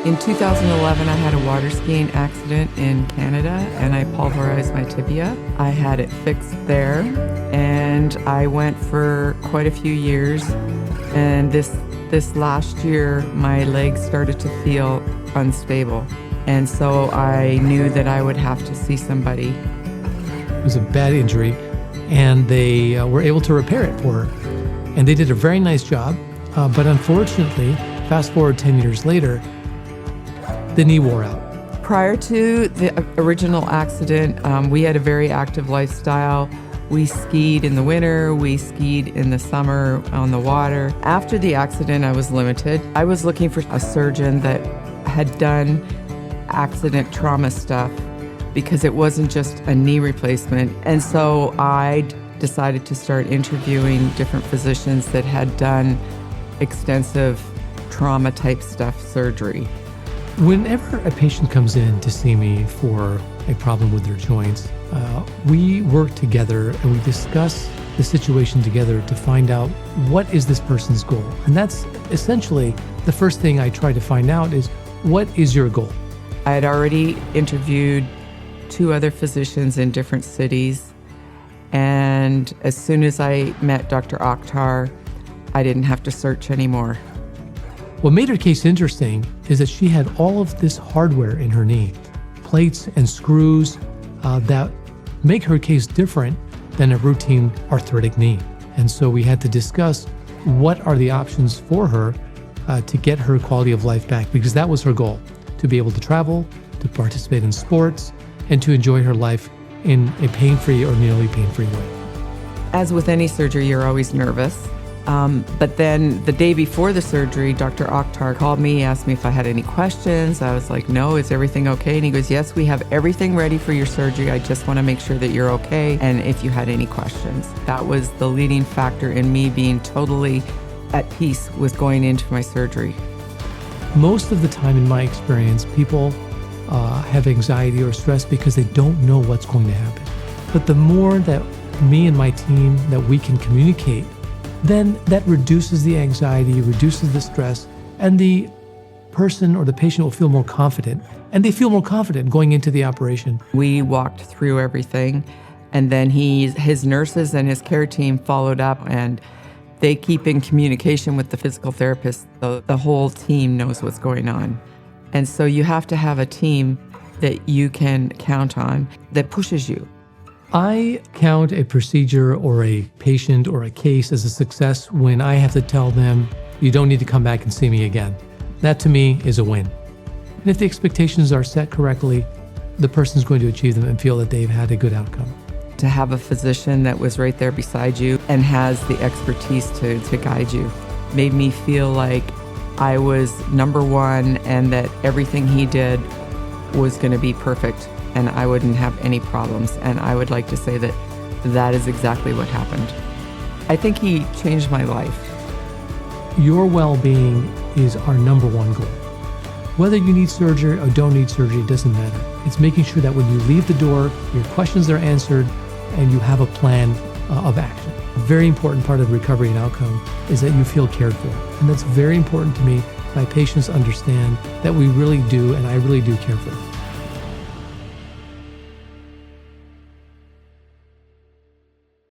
In 2011, I had a water skiing accident in Canada and I pulverized my tibia. I had it fixed there and I went for quite a few years. And this last year, my legs started to feel unstable. And so I knew that I would have to see somebody. It was a bad injury and they were able to repair it for her. And they did a very nice job. But unfortunately, fast forward 10 years later, the knee wore out. Prior to the original accident, we had a very active lifestyle. We skied in the winter, we skied in the summer on the water. After the accident, I was limited. I was looking for a surgeon that had done accident trauma stuff because it wasn't just a knee replacement. And so I decided to start interviewing different physicians that had done extensive trauma type stuff surgery. Whenever a patient comes in to see me for a problem with their joints, we work together and we discuss the situation together to find out what is this person's goal. And that's essentially the first thing I try to find out is, what is your goal? I had already interviewed 2 other physicians in different cities. And as soon as I met Dr. Akhtar, I didn't have to search anymore. What made her case interesting is that she had all of this hardware in her knee, plates and screws that make her case different than a routine arthritic knee. And so we had to discuss what are the options for her to get her quality of life back, because that was her goal, to be able to travel, to participate in sports, and to enjoy her life in a pain-free or nearly pain-free way. As with any surgery, you're always nervous. But then the day before the surgery, Dr. Akhtar called me, asked me if I had any questions. I was like, no, is everything okay? And he goes, yes, we have everything ready for your surgery. I just want to make sure that you're okay. And if you had any questions, that was the leading factor in me being totally at peace with going into my surgery. Most of the time in my experience, people have anxiety or stress because they don't know what's going to happen. But the more that me and my team, that we can communicate, then that reduces the anxiety, reduces the stress, and the person or the patient will feel more confident. And they feel more confident going into the operation. We walked through everything, and then his nurses and his care team followed up, and they keep in communication with the physical therapist. The whole team knows what's going on. And so you have to have a team that you can count on that pushes you. I count a procedure or a patient or a case as a success when I have to tell them, you don't need to come back and see me again. That to me is a win. And if the expectations are set correctly, the person's going to achieve them and feel that they've had a good outcome. To have a physician that was right there beside you and has the expertise to guide you made me feel like I was number one and that everything he did was going to be perfect and I wouldn't have any problems. And I would like to say that that is exactly what happened. I think he changed my life. Your well-being is our number one goal. Whether you need surgery or don't need surgery, it doesn't matter. It's making sure that when you leave the door, your questions are answered and you have a plan of action. A very important part of recovery and outcome is that you feel cared for. And that's very important to me. My patients understand that we really do, and I really do care for them.